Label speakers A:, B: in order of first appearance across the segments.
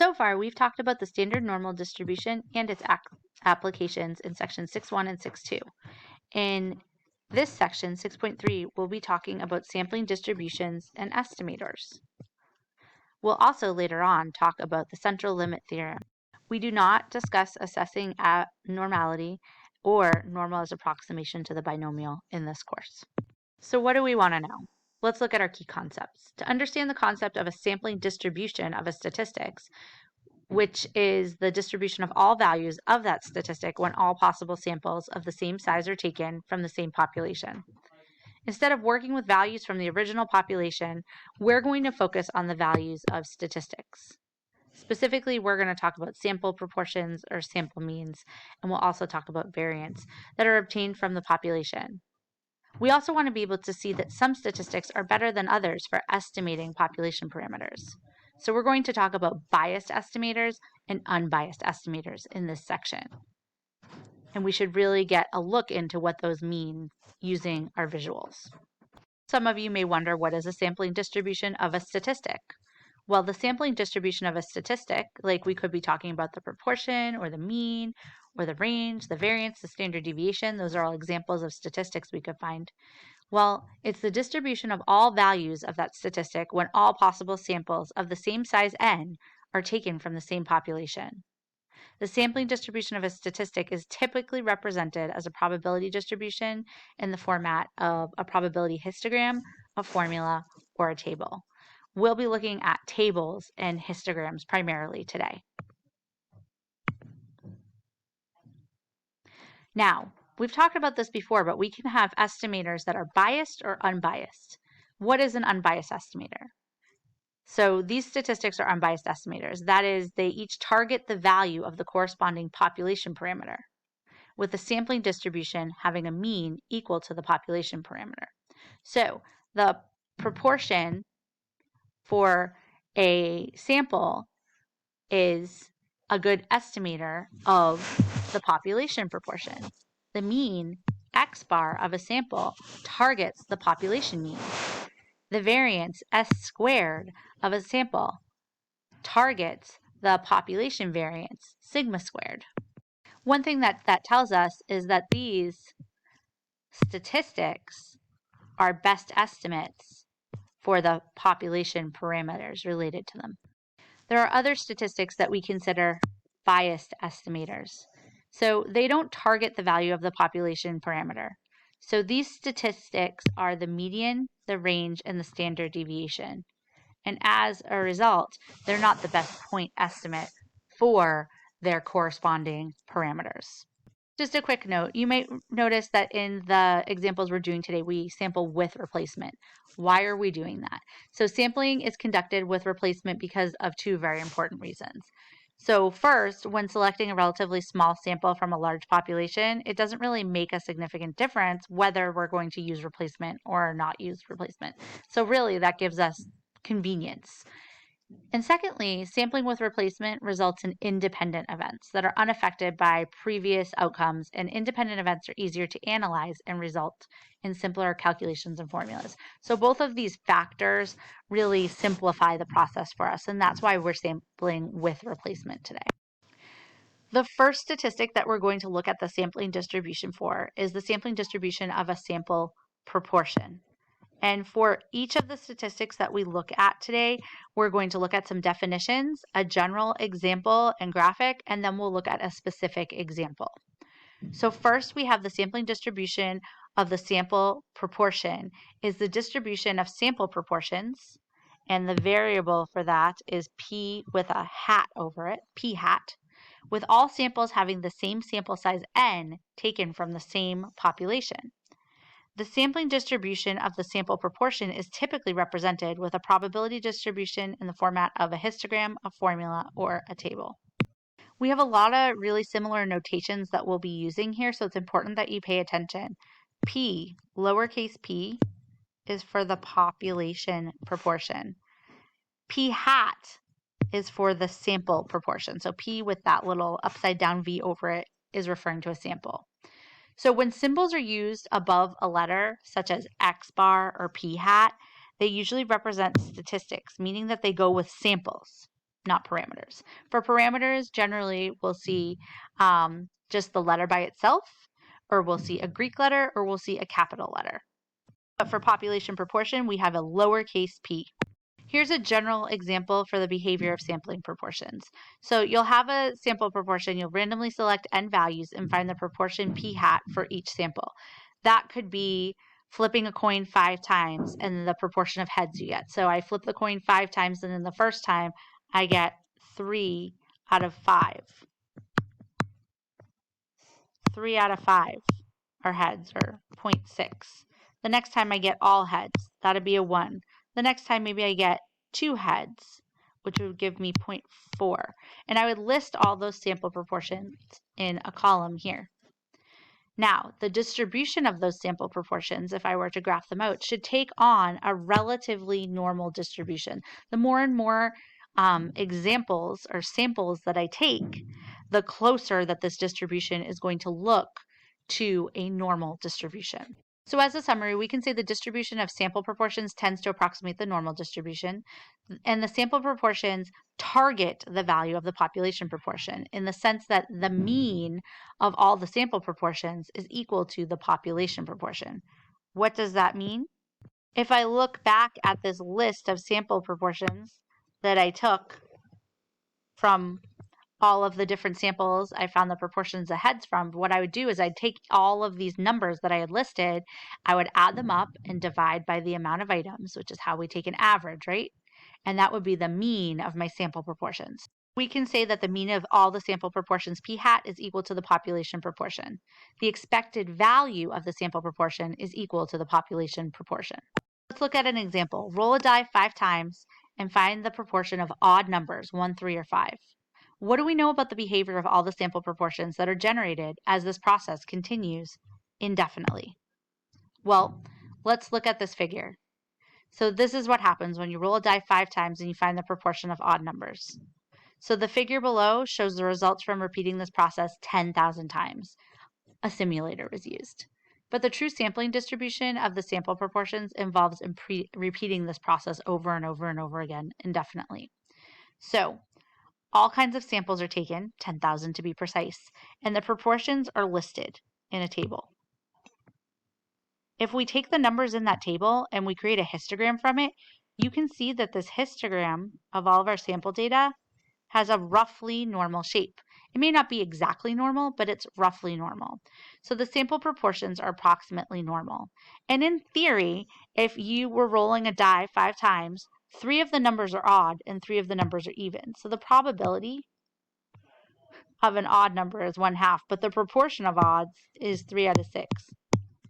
A: So far, we've talked about the standard normal distribution and its applications in section 6.1 and 6.2. In this section, 6.3, we'll be talking about sampling distributions and estimators. We'll also later on talk about the central limit theorem. We do not discuss assessing abnormality or normal as approximation to the binomial in this course. So what do we want to know? Let's look at our key concepts. To understand the concept of a sampling distribution of a statistics, which is the distribution of all values of that statistic when all possible samples of the same size are taken from the same population. Instead of working with values from the original population, we're going to focus on the values of statistics. Specifically, we're going to talk about sample proportions or sample means, and we'll also talk about variance that are obtained from the population. We also want to be able to see that some statistics are better than others for estimating population parameters. So we're going to talk about biased estimators and unbiased estimators in this section. And we should really get a look into what those mean using our visuals. Some of you may wonder, what is a sampling distribution of a statistic? Well, the sampling distribution of a statistic, like we could be talking about the proportion or the mean or the range, the variance, the standard deviation, those are all examples of statistics we could find. Well, it's the distribution of all values of that statistic when all possible samples of the same size n are taken from the same population. The sampling distribution of a statistic is typically represented as a probability distribution in the format of a probability histogram, a formula, or a table. We'll be looking at tables and histograms primarily today. Now, we've talked about this before, but we can have estimators that are biased or unbiased. What is an unbiased estimator? So these statistics are unbiased estimators. That is, they each target the value of the corresponding population parameter, with the sampling distribution having a mean equal to the population parameter. So the proportion for a sample is a good estimator of the population proportion. The mean, x bar, of a sample targets the population mean. The variance, s squared, of a sample targets the population variance, sigma squared. One thing that tells us is that these statistics are best estimates for the population parameters related to them. There are other statistics that we consider biased estimators. So they don't target the value of the population parameter. So these statistics are the median, the range, and the standard deviation. And as a result, they're not the best point estimate for their corresponding parameters. Just a quick note, you may notice that in the examples we're doing today, we sample with replacement. Why are we doing that? So sampling is conducted with replacement because of two very important reasons. So first, when selecting a relatively small sample from a large population, it doesn't really make a significant difference whether we're going to use replacement or not use replacement. So really, that gives us convenience. And secondly, sampling with replacement results in independent events that are unaffected by previous outcomes, and independent events are easier to analyze and result in simpler calculations and formulas. So both of these factors really simplify the process for us, and that's why we're sampling with replacement today. The first statistic that we're going to look at the sampling distribution for is the sampling distribution of a sample proportion. And for each of the statistics that we look at today, we're going to look at some definitions, a general example and graphic, and then we'll look at a specific example. So first, we have the sampling distribution of the sample proportion is the distribution of sample proportions, and the variable for that is p with a hat over it, p hat, with all samples having the same sample size n taken from the same population. The sampling distribution of the sample proportion is typically represented with a probability distribution in the format of a histogram, a formula, or a table. We have a lot of really similar notations that we'll be using here, so it's important that you pay attention. P, lowercase p, is for the population proportion. P hat is for the sample proportion. So P with that little upside down V over it is referring to a sample. So when symbols are used above a letter, such as X bar or P hat, they usually represent statistics, meaning that they go with samples. not parameters. For parameters, generally we'll see just the letter by itself, or we'll see a Greek letter, or we'll see a capital letter. But for population proportion, we have a lowercase p. Here's a general example for the behavior of sampling proportions. So you'll have a sample proportion, you'll randomly select n values and find the proportion p hat for each sample. That could be flipping a coin 5 times and the proportion of heads you get. So I flip the coin 5 times, and then the first time I get 3 out of 5. 3 out of 5 are heads, or 0.6. The next time I get all heads, that'd be a 1. The next time maybe I get 2 heads, which would give me 0.4. And I would list all those sample proportions in a column here. Now, the distribution of those sample proportions, if I were to graph them out, should take on a relatively normal distribution. The more and more examples or samples that I take, the closer that this distribution is going to look to a normal distribution. So as a summary, we can say the distribution of sample proportions tends to approximate the normal distribution, and the sample proportions target the value of the population proportion in the sense that the mean of all the sample proportions is equal to the population proportion. What does that mean? If I look back at this list of sample proportions that I took from all of the different samples I found the proportions of heads from, what I would do is I'd take all of these numbers that I had listed, I would add them up and divide by the amount of items, which is how we take an average, right? And that would be the mean of my sample proportions. We can say that the mean of all the sample proportions p hat is equal to the population proportion. The expected value of the sample proportion is equal to the population proportion. Let's look at an example. Roll a die 5 times and find the proportion of odd numbers, 1, 3, or 5. What do we know about the behavior of all the sample proportions that are generated as this process continues indefinitely? Well, let's look at this figure. So this is what happens when you roll a die 5 times and you find the proportion of odd numbers. So the figure below shows the results from repeating this process 10,000 times. A simulator was used. But the true sampling distribution of the sample proportions involves repeating this process over and over and over again indefinitely. So all kinds of samples are taken, 10,000 to be precise, and the proportions are listed in a table. If we take the numbers in that table and we create a histogram from it, you can see that this histogram of all of our sample data has a roughly normal shape. It may not be exactly normal, but it's roughly normal. So the sample proportions are approximately normal. And in theory, if you were rolling a die 5 times, 3 of the numbers are odd and 3 of the numbers are even. So the probability of an odd number is 1/2, but the proportion of odds is 3 out of 6,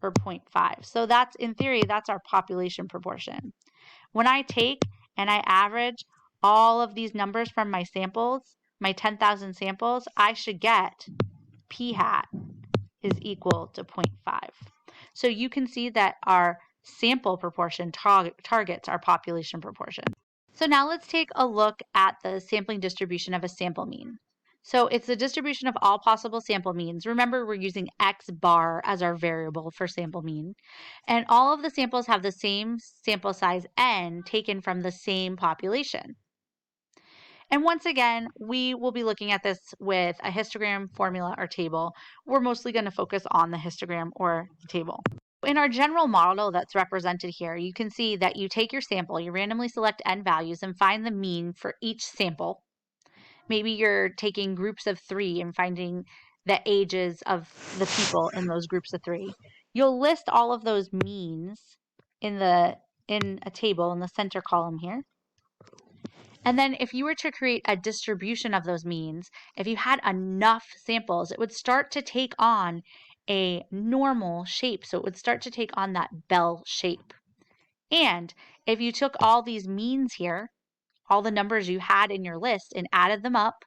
A: or 0.5. So that's, in theory, that's our population proportion. When I take and I average all of these numbers from my samples, my 10,000 samples, I should get p hat is equal to 0.5. So you can see that our sample proportion targets our population proportion. So now let's take a look at the sampling distribution of a sample mean. So it's the distribution of all possible sample means. Remember, we're using x bar as our variable for sample mean. And all of the samples have the same sample size n taken from the same population. And once again, we will be looking at this with a histogram, formula, or table. We're mostly going to focus on the histogram or the table. In our general model that's represented here, you can see that you take your sample, you randomly select n values, and find the mean for each sample. Maybe you're taking groups of 3 and finding the ages of the people in those groups of 3. You'll list all of those means in a table in the center column here. And then if you were to create a distribution of those means, if you had enough samples, it would start to take on a normal shape. So it would start to take on that bell shape. And if you took all these means here, all the numbers you had in your list, and added them up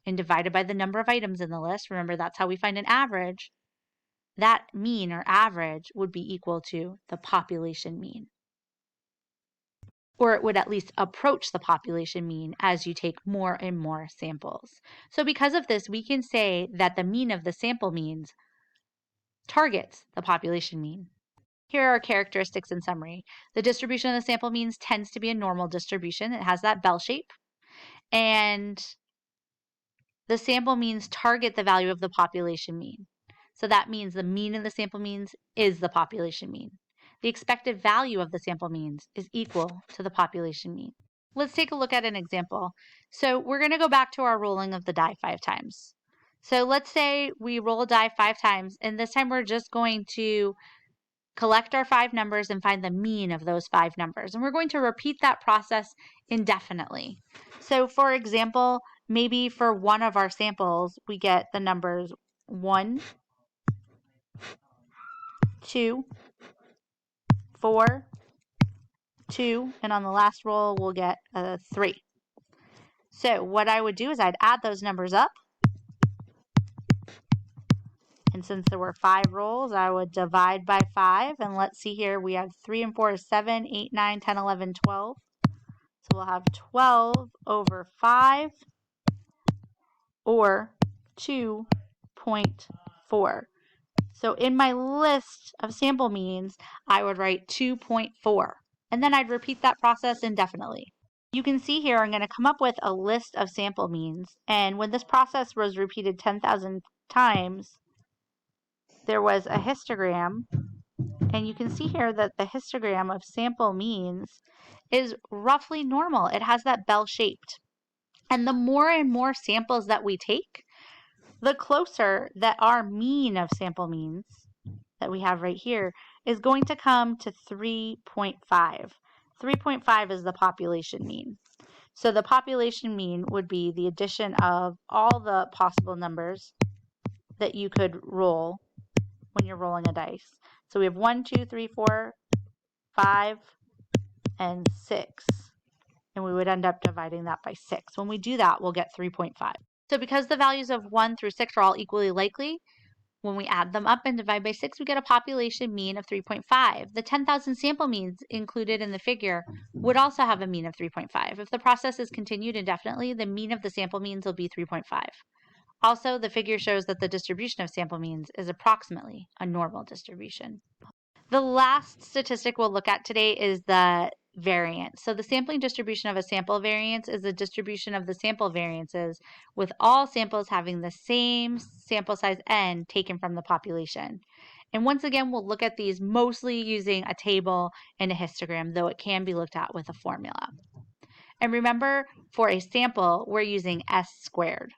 A: and divided by the number of items in the list, remember that's how we find an average, that mean or average would be equal to the population mean. Or it would at least approach the population mean as you take more and more samples. So because of this, we can say that the mean of the sample means targets the population mean. Here are characteristics in summary. The distribution of the sample means tends to be a normal distribution. It has that bell shape. and the sample means target the value of the population mean. So that means the mean of the sample means is the population mean. The expected value of the sample means is equal to the population mean. Let's take a look at an example. So we're going to go back to our rolling of the die 5 times. So let's say we roll a die 5 times, and this time we're just going to collect our 5 numbers and find the mean of those 5 numbers. And we're going to repeat that process indefinitely. So for example, maybe for one of our samples, we get the numbers 1, 2, 4, 2, and on the last roll, we'll get a 3. So what I would do is I'd add those numbers up. And since there were 5 rolls, I would divide by 5. And let's see here, we have 3 and 4 is 7, 8, 9, 10, 11, 12. So we'll have 12 over 5, or 2.4. So in my list of sample means, I would write 2.4. And then I'd repeat that process indefinitely. You can see here I'm going to come up with a list of sample means. And when this process was repeated 10,000 times, there was a histogram. And you can see here that the histogram of sample means is roughly normal. It has that bell-shaped. And the more and more samples that we take, the closer that our mean of sample means that we have right here is going to come to 3.5. 3.5 is the population mean. So the population mean would be the addition of all the possible numbers that you could roll when you're rolling a dice. So we have 1, 2, 3, 4, 5, and 6. And we would end up dividing that by 6. When we do that, we'll get 3.5. So because the values of 1 through 6 are all equally likely, when we add them up and divide by 6, we get a population mean of 3.5. The 10,000 sample means included in the figure would also have a mean of 3.5. If the process is continued indefinitely, the mean of the sample means will be 3.5. Also, the figure shows that the distribution of sample means is approximately a normal distribution. The last statistic we'll look at today is the variance. So the sampling distribution of a sample variance is the distribution of the sample variances with all samples having the same sample size n taken from the population. And once again, we'll look at these mostly using a table and a histogram, though it can be looked at with a formula. And remember, for a sample, we're using S squared.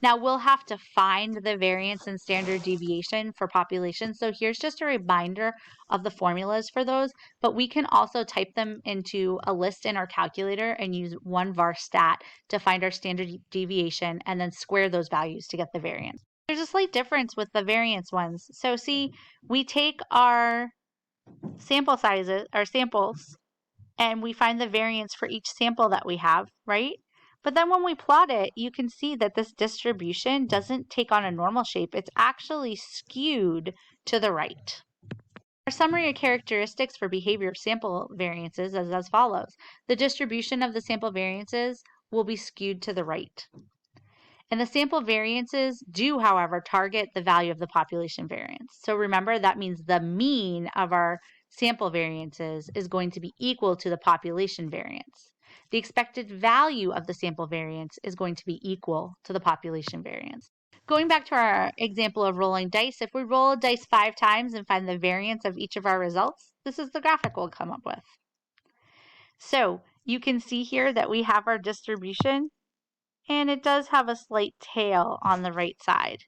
A: Now we'll have to find the variance and standard deviation for populations. So here's just a reminder of the formulas for those, but we can also type them into a list in our calculator and use 1var_stat to find our standard deviation and then square those values to get the variance. There's a slight difference with the variance ones. So see, we take our sample sizes, our samples, and we find the variance for each sample that we have, right? But then when we plot it, you can see that this distribution doesn't take on a normal shape. It's actually skewed to the right. Our summary of characteristics for behavior of sample variances is as follows. The distribution of the sample variances will be skewed to the right. And the sample variances do, however, target the value of the population variance. So remember, that means the mean of our sample variances is going to be equal to the population variance. The expected value of the sample variance is going to be equal to the population variance. Going back to our example of rolling dice, if we roll a dice 5 times and find the variance of each of our results, this is the graphic we'll come up with. So you can see here that we have our distribution, and it does have a slight tail on the right side.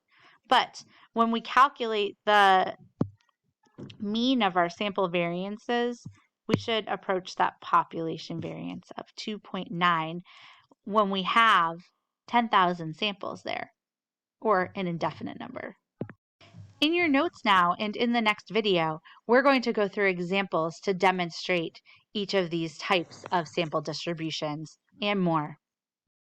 A: But when we calculate the mean of our sample variances, we should approach that population variance of 2.9 when we have 10,000 samples there, or an indefinite number. In your notes now and in the next video, we're going to go through examples to demonstrate each of these types of sample distributions and more.